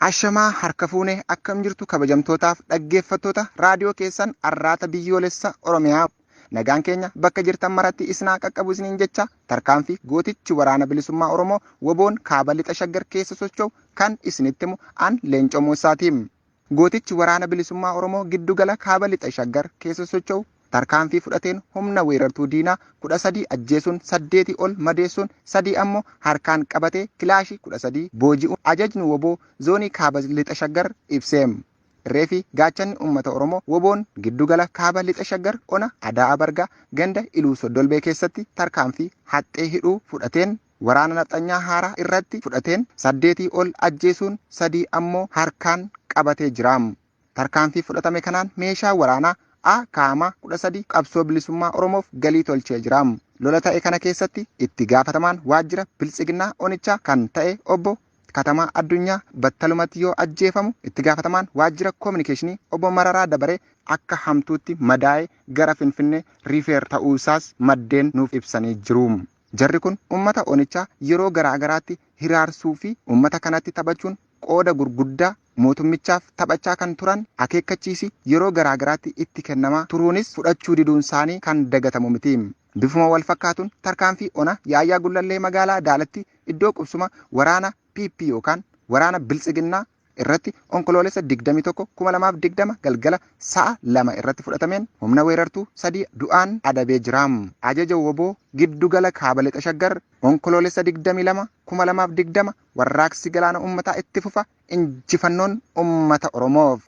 Ashamaa harka fuunee akkam jirtu kabajamtootaaf dhaggeeffattoota raadiyoo keessan arraata biyyoolessa Oromiyaa. Nagaan keenya bakka jirtan maratti isnaa qaqqabu isiniin jecha tarkaanfii gootichi waraana bilisummaa Oromoo woboon kaaba lixa shaggar keessa socho'u kan isinitti himu an Leencoo Moosaatiin. Gootichi waraana bilisummaa Oromoo giddugala kaaba lixa shaggar keessa socho'u tarkaanfii fudhateen humna weerartuu diinaa 13 ajjeesuun 8 ol madeessuun 3 ammoo harkaan qabatee kilaashii 13 booji'u ajajni woboo zoonii kaaba lixa shaggar ibseem. Reefi gaachanni uummata Oromoo woboon giddugala kaaba lixa shaggar ona Adaa Bargaa ganda Iluu Soddolbee keessatti tarkaanfii haxxee hidhuu fudhateen waraana naxanyaa haaraa irratti fudhateen 8 ol ajjeesuun 3 ammoo harkaan qabatee jiraam. Tarkaanfii fudhatame kanaan meeshaa waraanaa kaama 13 qabsoo bilisummaa Oromoof galii tolchee jiraam. Lola ta'e kana keessatti itti gaafatamaan waajjira biltsiginnaa onichaa kan ta'e obbo Katamaa Addunyaa battalumatti yoo ajjeefamu itti gaafatamaan waajjira kominikeeshinii obbo Mararaa Dabaree akka hamtuutti madaa'ee gara Finfinnee riifeer ta'uusaas maddeen nuuf ibsanii jiru. Jarri kun uummata onichaa yeroo garaagaraatti hiraarsuu fi uummata kanatti taphachuun qooda gurguddaa mootummichaaf taphachaa kan turan akeekkachiisi yeroo garaagaraatti itti kennamaa turuunis fudhachuu diduun isaanii kan dagatamu miti. Bifuma wal fakkaatuun tarkaanfii ona Yaayyaa Gullallee magaalaa Daalatti iddoo qubsuma waraana PP yookaan waraana biltsiginnaa irratti onkoloolessa 21/2020 galgala sa'a 2 irratti fudhatameen humna weerartuu 3 du'aan adabee jiraam. Ajaja woboo giddugala kaaba lixa shaggar onkoloolessa 22/2020 warraaqsi galaana uummataa itti fufa injifannoon uummata Oromoof.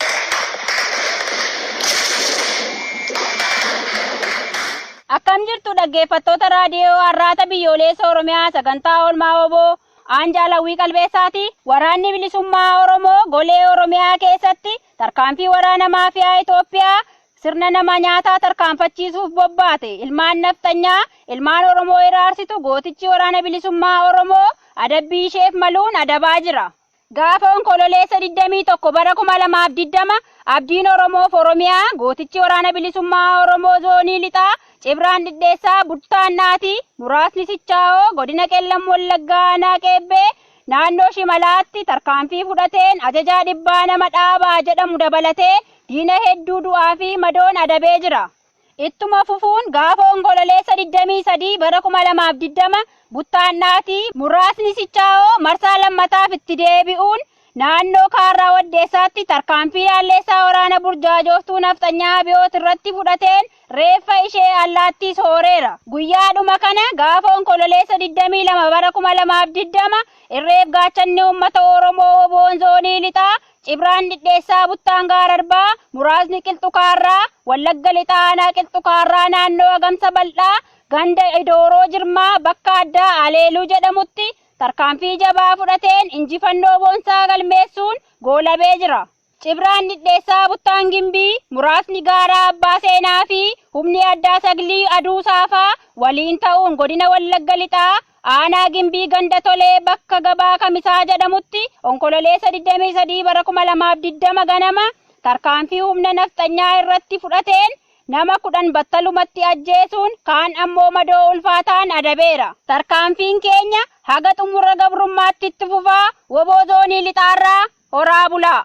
Akkam jirtu dhaggeeffattoota raadiyoo arraata biyyoolessa Oromiyaa sagantaa oolmaa woboo Anjaalawwii qalbeessaati. Waraanni bilisummaa Oromoo golee Oromiyaa keessatti tarkaanfii waraana maafiyaa Itoophiyaa sirna nama nyaataa tarkaanfachiisuuf bobbaate ilmaan naftanyaa ilmaan Oromoo iraarsitu gootichi waraana bilisummaa Oromoo adabbii isheef maluun adabaa jira. Gaafa onkoloolessa 21 bara 2020 abdiin Oromoof Oromiyaa gootichi waraana bilisummaa Oromoo zoonii lixaa Cibraan Diddeessaa Buttaannaati muraasni Sichaa'oo godina Qellam Wallaggaa Naaqeebbee naannoo Shimalaatti tarkaanfii fudhateen ajajaa dhibbaa nama dhaabaa jedhamu dabalatee diina hedduu du'aa fi madoon adabee jira. Ittuma fufuun gaafa onkoloolessa 23 bara 2020 Buttaannaati muraasni Sichaa'oo marsaa lammataaf itti deebi'uun naannoo Kaarraa Waddeessaatti tarkaanfii yaalleessaa waraana burjaajooftuu naftanyaa biyoot irratti fudhateen reeffa ishee allaattii sooreera. Guyyaadhuma kana gaafa onkoloolessa 22 bara 2020 irreef gaachanni uummata Oromoo woboon zoonii lixaa Cibraan Diddeessaa Buttaan Gaararbaa muraasni Qilxukaarraa Wallagga lixaa aanaa Qilxukaarraa naannoo Agamsa Bal'aa ganda Idooroo Jirmaa bakka addaa Aleeluu jedhamutti tarkaanfii jabaa fudhateen injifannoo boonsaa galmeessuun goolabee jira. Cibraan Diddeessaa Buttaan Gimbii muraasni Gaaraa Abbaa Seenaa fi humni addaa Saglii Aduu Saafaa waliin ta'uun godina Wallagga lixaa aanaa Gimbii ganda Tolee bakka gabaa Kamisaa jedhamutti onkoloolessa 23 bara 2020 ganama tarkaanfii humna naftanyaa irratti fudhateen nama 10 battalumatti ajjeesuun kaan ammoo madoo ulfaataan adabeera. Tarkaanfiin keenya haga xumura gabrummaatti itti fufaa woboo zoonii lixaarraa horaa bulaa.